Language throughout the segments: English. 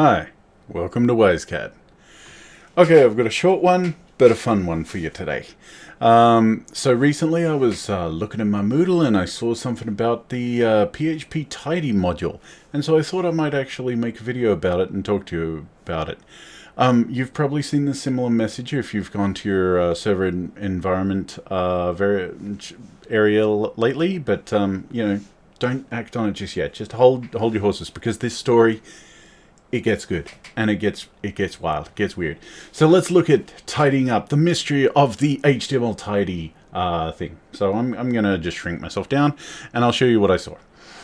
Hi, welcome to Wisecat. Okay, I've got a short one, but a fun one for you today. So recently I was looking at my Moodle and I saw something about the php-tidy module. And so I thought I might actually make a video about it and talk to you about it. You've probably seen the similar message if you've gone to your server environment area lately, but don't act on it just yet. Just hold your horses, because this story, it gets good, and it gets wild, it gets weird. So let's look at tidying up the mystery of the HTML tidy thing. So I'm gonna just shrink myself down, and I'll show you what I saw.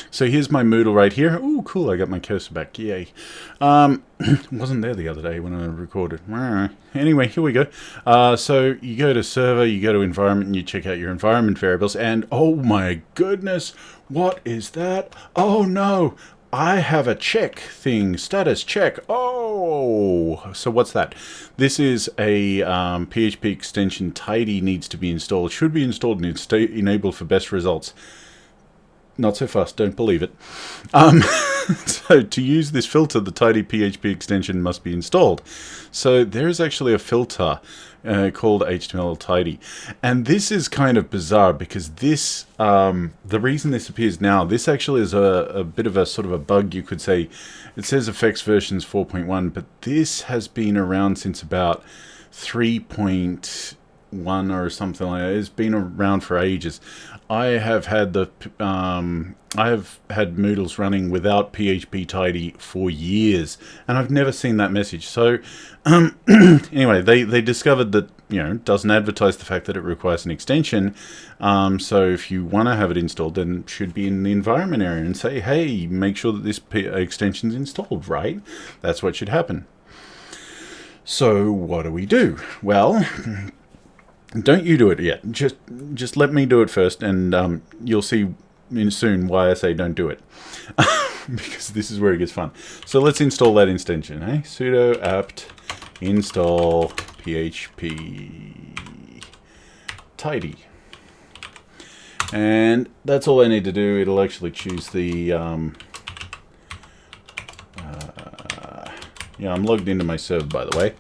So here's my Moodle right here. Oh, cool! I got my cursor back. Yay! Wasn't there the other day when I recorded. Anyway, here we go. So you go to server, you go to environment, and you check out your environment variables. And oh my goodness, what is that? Oh no! I have a check thing, status check. Oh, so what's that? This is a PHP extension. Tidy needs to be installed. Should be installed and enabled for best results. Not so fast, don't believe it. So to use this filter, the tidy PHP extension must be installed. So there is actually a filter called HTML tidy. And this is kind of bizarre because this, the reason this appears now, this actually is a bit of a sort of a bug, you could say. It says effects versions 4.1, but this has been around since about 3.1 or something like that. It's been around for ages. I have had Moodles running without php-tidy for years, and I've never seen that message. So anyway, they discovered that it doesn't advertise the fact that it requires an extension. So if you want to have it installed, then it should be in the environment area and say, hey, make sure that this extension is installed, right? That's what should happen. So what do we do? Well, don't you do it yet. Just let me do it first, and you'll see soon why I say don't do it. Because this is where it gets fun. So let's install that extension. Sudo apt install php tidy. And that's all I need to do. It'll actually choose the... I'm logged into my server, by the way.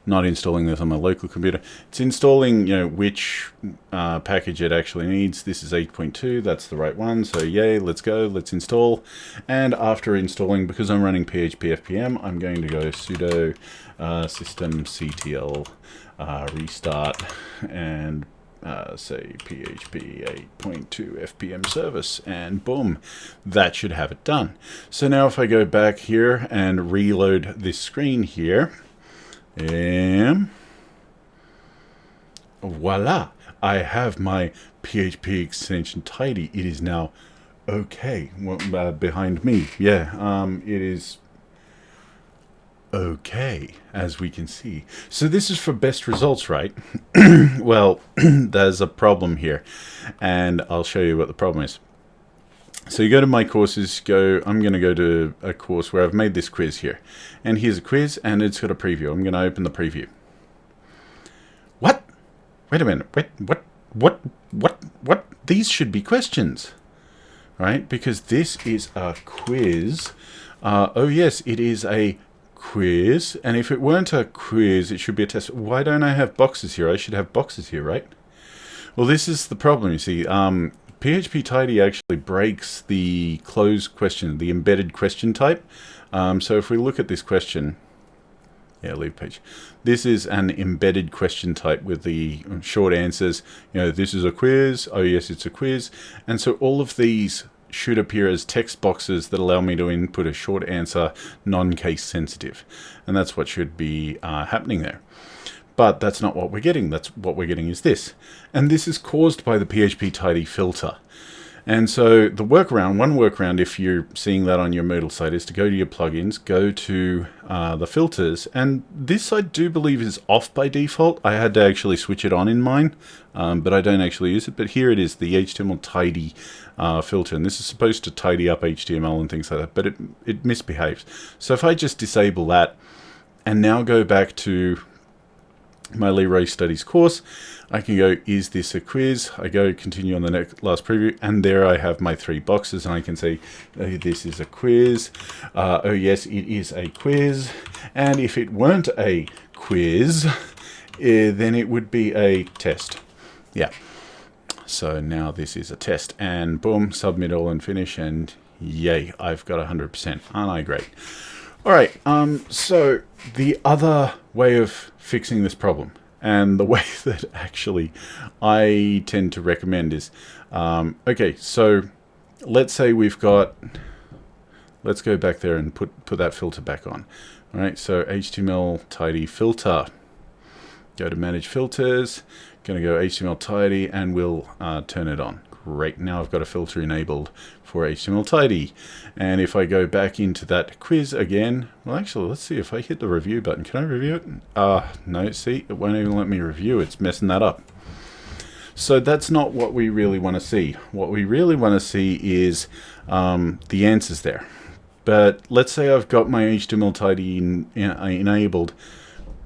Not installing this on my local computer. It's installing, which package it actually needs. This is 8.2. That's the right one. So yay, let's go. Let's install. And after installing, because I'm running PHP FPM, I'm going to go sudo systemctl restart and say PHP 8.2 FPM service, and boom, that should have it done. So now if I go back here and reload this screen here, and voila, I have my PHP extension tidy. It is now okay. Behind me, it is okay, as we can see. So this is for best results, right? Well, there's a problem here, and I'll show you what the problem is. So you go to my courses, I'm going to go to a course where I've made this quiz here. And here's a quiz, and it's got a preview. I'm going to open the preview. What? Wait a minute. Wait, what? These should be questions, right? Because this is a quiz. Oh yes, it is a quiz. And if it weren't a quiz, it should be a test. Why don't I have boxes here? I should have boxes here, right? Well, this is the problem, you see. PHP-tidy actually breaks the closed question, the embedded question type. So if we look at this question, leave page. This is an embedded question type with the short answers. This is a quiz. Oh yes, it's a quiz. And so all of these should appear as text boxes that allow me to input a short answer, non-case sensitive. And that's what should be happening there. But that's not what we're getting. That's what we're getting is this. And this is caused by the PHP-tidy filter. And so the one workaround, if you're seeing that on your Moodle site, is to go to your plugins, go to the filters. And this, I do believe, is off by default. I had to actually switch it on in mine, but I don't actually use it. But here it is, the HTML tidy filter. And this is supposed to tidy up HTML and things like that, but it misbehaves. So if I just disable that and now go back to my Leroy Studies course. I can go, is this a quiz? I go continue on the last preview, and there I have my 3 boxes, and I can say, oh, this is a quiz. Oh yes, it is a quiz. And if it weren't a quiz, then it would be a test. Yeah. So now this is a test, and boom, submit all and finish, and yay, I've got 100%. Aren't I great? All right. So the other way of fixing this problem, and the way that actually I tend to recommend is, okay, so let's say we've got, let's go back there and put that filter back on. All right, so HTML-tidy filter. Go to manage filters, going to go HTML-tidy, and we'll turn it on. Great, now I've got a filter enabled for HTML-tidy. And if I go back into that quiz again, well actually, let's see if I hit the review button. Can I review it? No, see, it won't even let me review. It's messing that up. So that's not what we really want to see. What we really want to see is the answers there. But let's say I've got my HTML-tidy enabled,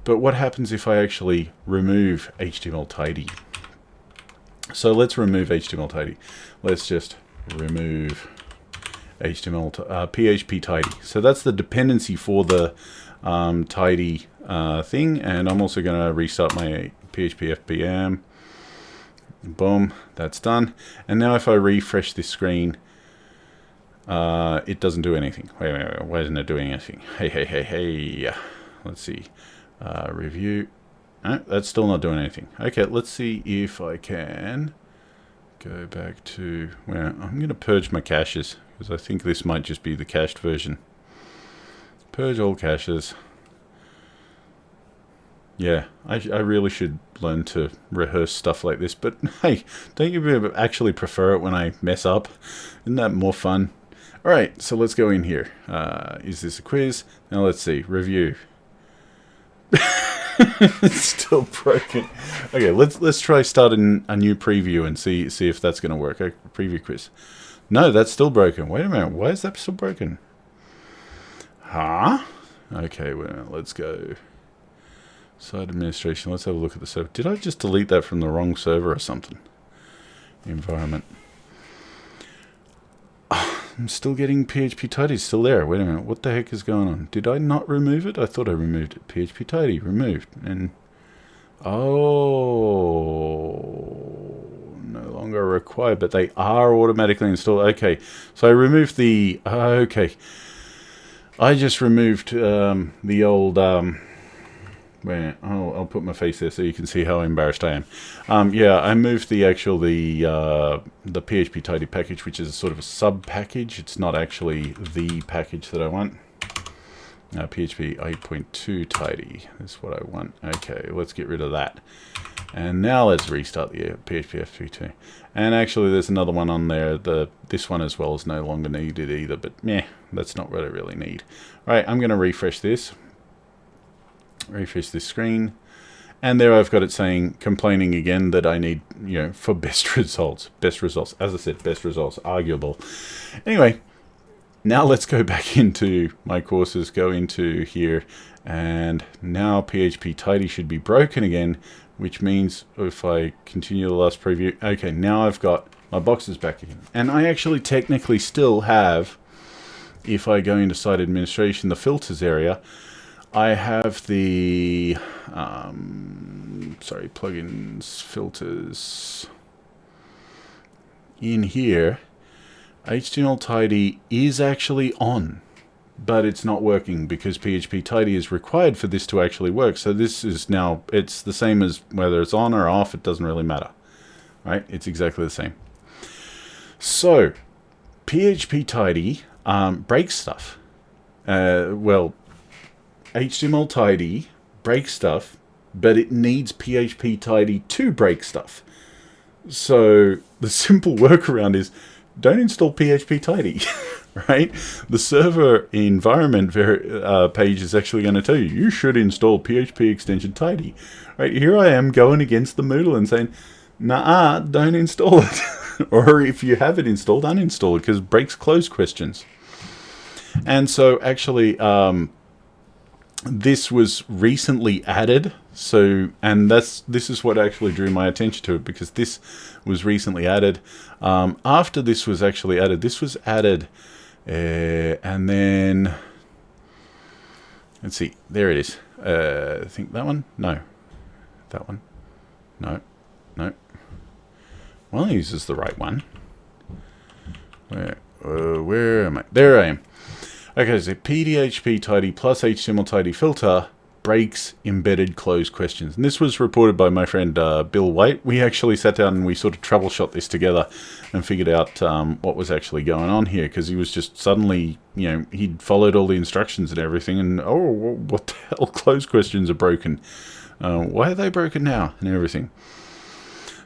but what happens if I actually remove HTML-tidy? So let's remove HTML-tidy. Let's just remove php-tidy. So that's the dependency for the tidy thing, and I'm also going to restart my PHP FPM. Boom, that's done. And now if I refresh this screen, it doesn't do anything. Wait, why isn't it doing anything? Hey. Let's see. Review. No, that's still not doing anything. Okay, let's see if I can go back to where I'm going to purge my caches, because I think this might just be the cached version. Purge all caches. Yeah, I really should learn to rehearse stuff like this, but hey, don't you actually prefer it when I mess up? Isn't that more fun? Alright, so let's go in here. Is this a quiz? Now let's see. Review. It's still broken. Okay, let's try starting a new preview and see if that's going to work. Okay, preview quiz. No, that's still broken. Wait a minute. Why is that still broken? Huh? Okay, well, let's go. Site administration. Let's have a look at the server. Did I just delete that from the wrong server or something? Environment. I'm still getting PHP-tidy still there. Wait a minute. What the heck is going on? Did I not remove it? I thought I removed it. PHP-tidy removed. And no longer required, but they are automatically installed. Okay. So I removed the okay. I just removed the old wait, I'll put my face there so you can see how embarrassed I am. Yeah, I moved the actual the PHP-tidy package, which is sort of a sub package. It's not actually the package that I want. PHP 8.2 tidy is what I want. Okay, let's get rid of that. And now let's restart the PHP f32. And actually, there's another one on there. This one as well is no longer needed either. But meh, that's not what I really need. All right, I'm going to refresh this. Refresh this screen, and there I've got it saying, complaining again that I need, for best results. Best results. As I said, best results. Arguable. Anyway, now let's go back into my courses, go into here, and now PHP-tidy should be broken again, which means if I continue the last preview, okay, now I've got my boxes back again. And I actually technically still have, if I go into site administration, the filters area, I have the, plugins, filters in here. HTML-tidy is actually on, but it's not working because PHP-tidy is required for this to actually work. So this is now, it's the same as whether it's on or off, it doesn't really matter, right? It's exactly the same. So, PHP-tidy breaks stuff. Well, HTML-tidy breaks stuff, but it needs PHP-tidy to break stuff. So the simple workaround is don't install PHP-tidy, right? The server environment page is actually going to tell you should install PHP extension tidy. Right, here I am going against the Moodle and saying, nah, don't install it. Or if you have it installed, uninstall it because it breaks closed questions. And so actually, this was recently added, So, and this is what actually drew my attention to it, because this was recently added. After this was actually added, and then let's see, there it is. I think that one. No, that one. No. Well, he uses the right one. Where am I? There I am. Okay, so php-tidy plus HTML-tidy filter breaks embedded closed questions. And this was reported by my friend Bill White. We actually sat down and we sort of troubleshot this together and figured out what was actually going on here, because he was just suddenly, he'd followed all the instructions and everything, and what the hell, closed questions are broken. Why are they broken now? And everything.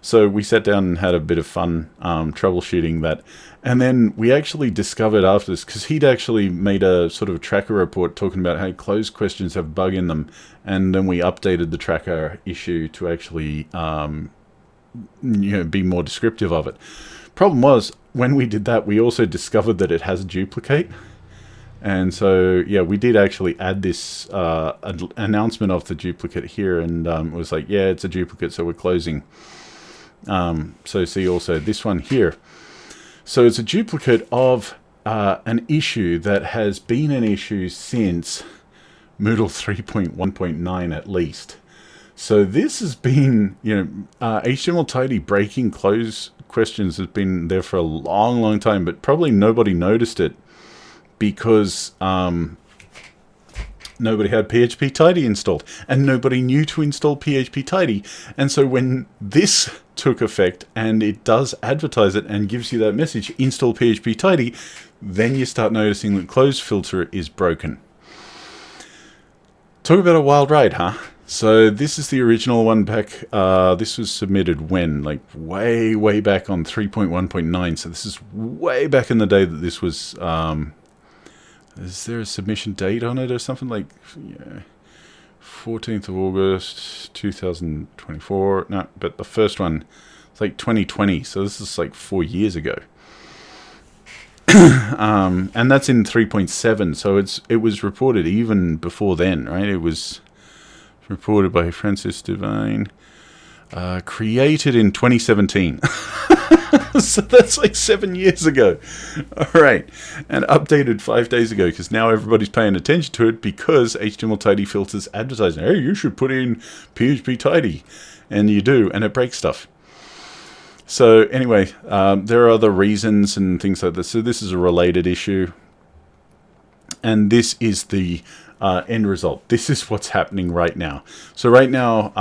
So we sat down and had a bit of fun troubleshooting that. And then we actually discovered after this, because he'd actually made a sort of tracker report talking about how closed questions have a bug in them. And then we updated the tracker issue to actually be more descriptive of it. Problem was, when we did that, we also discovered that it has a duplicate. And so, yeah, we did actually add this announcement of the duplicate here. And it was like, yeah, it's a duplicate, so we're closing. So see also this one here. So it's a duplicate of an issue that has been an issue since Moodle 3.1.9 at least. So this has been, HTML-tidy breaking close questions has been there for a long, long time, but probably nobody noticed it because nobody had php-tidy installed, and nobody knew to install php-tidy. And so when this took effect, and it does advertise it and gives you that message, install php-tidy, then you start noticing that close filter is broken. Talk about a wild ride, huh? So this is the original one back. This was submitted when? Like way back on 3.1.9. So this is way back in the day that this was... is there a submission date on it or something? Like, 14th of August, 2024. No, but the first one, it's like 2020. So this is like 4 years ago. And that's in 3.7. So it was reported even before then, right? It was reported by Francis Devine. Created in 2017. So that's like 7 years ago. All right. And updated 5 days ago, because now everybody's paying attention to it because HTML-tidy filters advertising, hey, you should put in php-tidy. And you do, and it breaks stuff. So anyway, there are other reasons and things like this. So this is a related issue. And this is the end result. This is what's happening right now. So right now,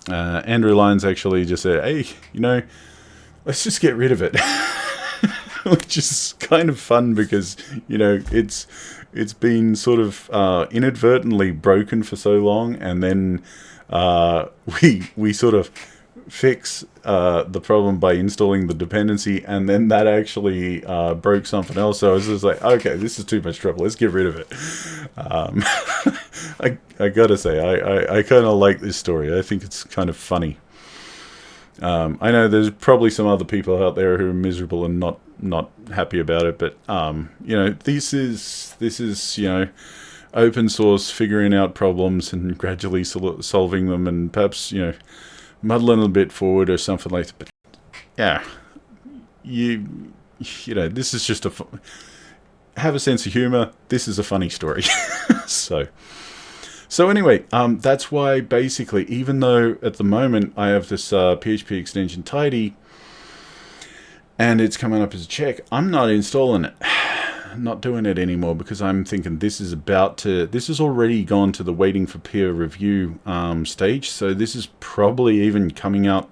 Andrew Lyons actually just said, hey, let's just get rid of it. Which is kind of fun because, it's been sort of inadvertently broken for so long, and then we sort of fix the problem by installing the dependency, and then that actually broke something else. So I was just like, okay, this is too much trouble. Let's get rid of it. I gotta say, I kind of like this story. I think it's kind of funny. I know there's probably some other people out there who are miserable and not happy about it, but this is open source, figuring out problems and gradually solving them, and perhaps muddling a bit forward or something like that. But yeah, this is just have a sense of humor. This is a funny story. So anyway, that's why basically, even though at the moment I have this PHP extension tidy and it's coming up as a check, I'm not installing it. Not doing it anymore, because I'm thinking this has already gone to the waiting for peer review stage. So this is probably even coming out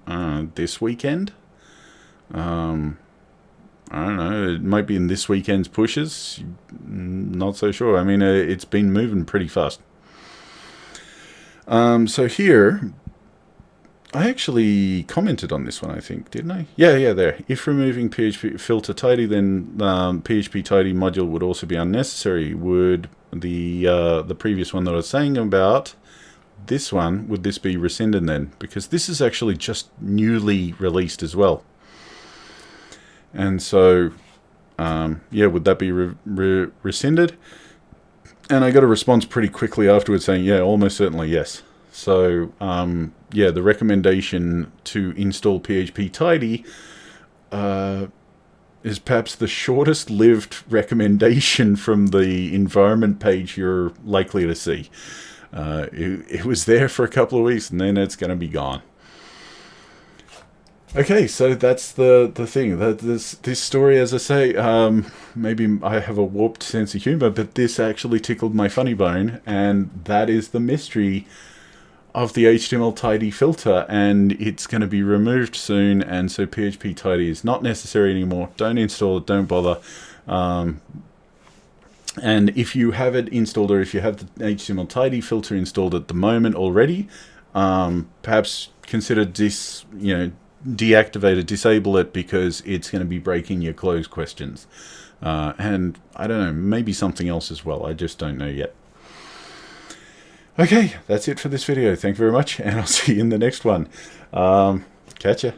this weekend. I don't know. It might be in this weekend's pushes. Not so sure. I mean, it's been moving pretty fast. So here, I actually commented on this one, I think, didn't I? Yeah, there. If removing PHP filter tidy, then PHP-tidy module would also be unnecessary. Would the previous one that I was saying about, this one, would this be rescinded then? Because this is actually just newly released as well. And so, would that be rescinded? And I got a response pretty quickly afterwards saying, yeah, almost certainly yes. So yeah, the recommendation to install php-tidy is perhaps the shortest lived recommendation from the environment page you're likely to see. It was there for a couple of weeks and then it's going to be gone. Okay, so that's the thing. This story, as I say, maybe I have a warped sense of humor, but this actually tickled my funny bone, and that is the mystery of the HTML-tidy filter, and it's going to be removed soon, and so php-tidy is not necessary anymore. Don't install it, don't bother. And if you have it installed, or if you have the HTML-tidy filter installed at the moment already, perhaps consider deactivate it, disable it, because it's going to be breaking your close questions. And I don't know, maybe something else as well. I just don't know yet. Okay, that's it for this video. Thank you very much, and I'll see you in the next one. Catch ya.